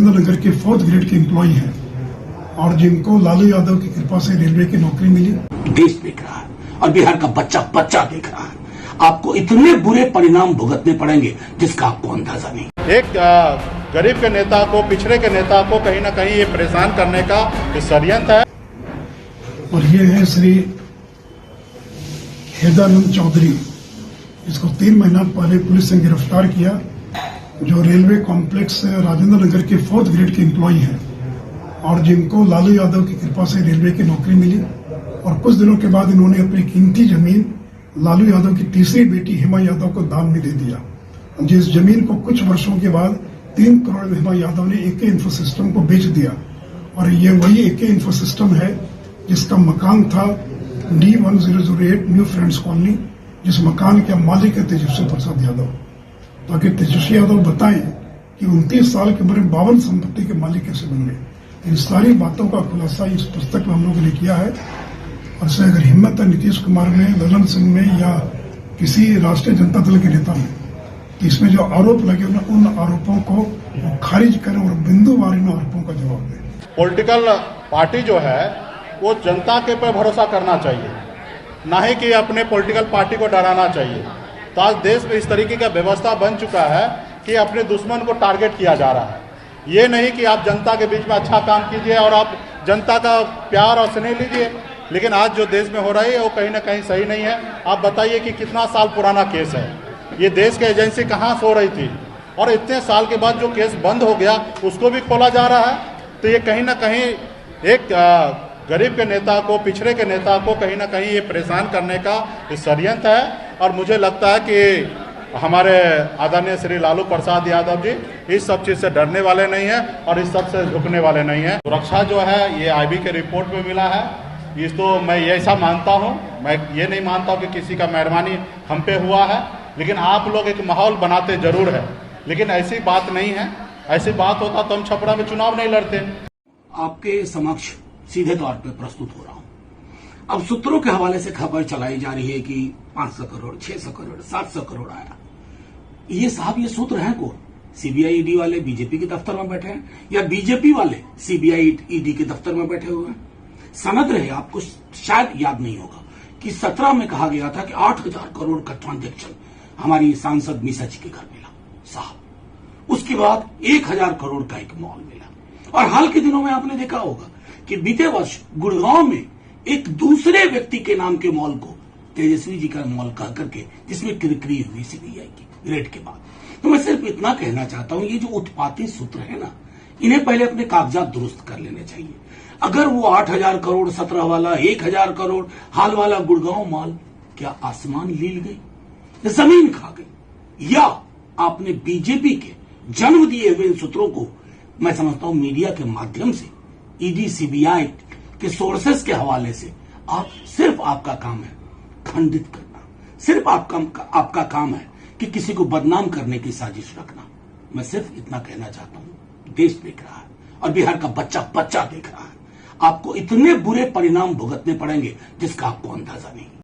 राजेंद्र नगर के 4th grade के employee हैं और जिनको लालू यादव की कृपा से रेलवे की नौकरी मिली। देश देख रहा है और बिहार का बच्चा बच्चा देख रहा है। आपको इतने बुरे परिणाम भुगतने पड़ेंगे जिसका आपको अंदाजा नहीं। एक गरीब के नेता को, पिछड़े के नेता को कहीं ना कहीं ये परेशान करने का षड्यंत्र है। और ये है श्री हेदानंद चौधरी, जिसको 3 महीना पहले पुलिस ने गिरफ्तार किया, जो रेलवे कॉम्प्लेक्स राजेंद्र नगर के 4th ग्रेड के एम्प्लॉई हैं और जिनको लालू यादव की कृपा से रेलवे की नौकरी मिली। और कुछ दिनों के बाद इन्होंने अपनी कीमती जमीन लालू यादव की तीसरी बेटी हेमा यादव को दान में दे दिया, जिस जमीन को कुछ वर्षों के बाद 3 करोड़ में हेमा यादव ने एके इंफो सिस्टम को बेच दिया। और ये वही एके इंफो सिस्टम है जिसका मकान था D1008 न्यू फ्रेंड्स कॉलोनी, जिस मकान के मालिक है तेजस्वी प्रसाद यादव। तो आखिर तेजस्वी यादव बताएं कि 29 साल की उम्र में 52 संपत्ति के मालिक कैसे बन गए। इन सारी बातों का खुलासा इस पुस्तक में हम लोगों ने किया है। और इससे अगर हिम्मत है नीतीश कुमार में, ललन सिंह में या किसी राष्ट्रीय जनता दल के नेता में, कि इसमें जो आरोप लगे उन आरोपों को खारिज करें और बिंदुवार इन आरोपों का जवाब दें। पॉलिटिकल पार्टी जो है वो जनता के पर भरोसा करना चाहिए, ना ही कि अपने पॉलिटिकल पार्टी को डराना चाहिए। तो आज देश में इस तरीके का व्यवस्था बन चुका है कि अपने दुश्मन को टारगेट किया जा रहा है। ये नहीं कि आप जनता के बीच में अच्छा काम कीजिए और आप जनता का प्यार और स्नेह लीजिए, लेकिन आज जो देश में हो रही है वो कहीं ना कहीं सही नहीं है। आप बताइए कि कितना साल पुराना केस है, ये देश की एजेंसी कहाँ सो रही थी, और इतने साल के बाद जो केस बंद हो गया उसको भी खोला जा रहा है। तो ये कहीं ना कहीं एक गरीब के नेता को, पिछड़े के नेता को कहीं ना कहीं ये परेशान करने का षड्यंत्र है। और मुझे लगता है कि हमारे आदरणीय श्री लालू प्रसाद यादव जी इस सब चीज़ से डरने वाले नहीं हैं और इस सब से झुकने वाले नहीं हैं। सुरक्षा जो है ये IB के रिपोर्ट में मिला है, इस तो मैं ऐसा मानता हूँ, मैं ये नहीं मानता हूँ कि किसी का मेहरबानी हम पे हुआ है, लेकिन आप लोग एक माहौल बनाते जरूर है। लेकिन ऐसी बात नहीं है, ऐसी बात होता तो हम छपरा में चुनाव नहीं लड़ते। आपके समक्ष सीधे तौर पे प्रस्तुत हो रहा हूं। अब सूत्रों के हवाले से खबर चलाई जा रही है कि 500 करोड़, 600 करोड़, 700 करोड़ आया। ये साहब ये सूत्र हैं कौन? CBI ED वाले बीजेपी के दफ्तर में बैठे हैं या बीजेपी वाले CBI ED के दफ्तर में बैठे हुए हैं? सनद रहे, आपको शायद याद नहीं होगा कि 17 में कहा गया था कि 8,000 करोड़ का ट्रांजैक्शन हमारी सांसद मीसा जी के घर मिला साहब। उसके बाद 1,000 करोड़ का एक मॉल मिला। और हाल के दिनों में आपने देखा होगा कि बीते वर्ष गुड़गांव में एक दूसरे व्यक्ति के नाम के मॉल को तेजस्वी जी का मॉल कह करके, जिसमें किरकिरी हुई CBI की रेड के बाद। तो मैं सिर्फ इतना कहना चाहता हूं, ये जो उत्पाती सूत्र है ना, इन्हें पहले अपने कागजात दुरुस्त कर लेने चाहिए। अगर वो 8,000 करोड़ 17 वाला, 1,000 करोड़ हाल वाला गुड़गांव मॉल क्या आसमान लील गई, जमीन खा गई, या आपने बीजेपी के जन्म दिए हुए इन सूत्रों को, मैं समझता हूं मीडिया के माध्यम से, ED CBI के सोर्सेस के हवाले से आप सिर्फ आपका काम है खंडित करना, सिर्फ आपका काम है कि किसी को बदनाम करने की साजिश रखना। मैं सिर्फ इतना कहना चाहता हूं, देश देख रहा है और बिहार का बच्चा बच्चा देख रहा है। आपको इतने बुरे परिणाम भुगतने पड़ेंगे जिसका आपको अंदाजा नहीं।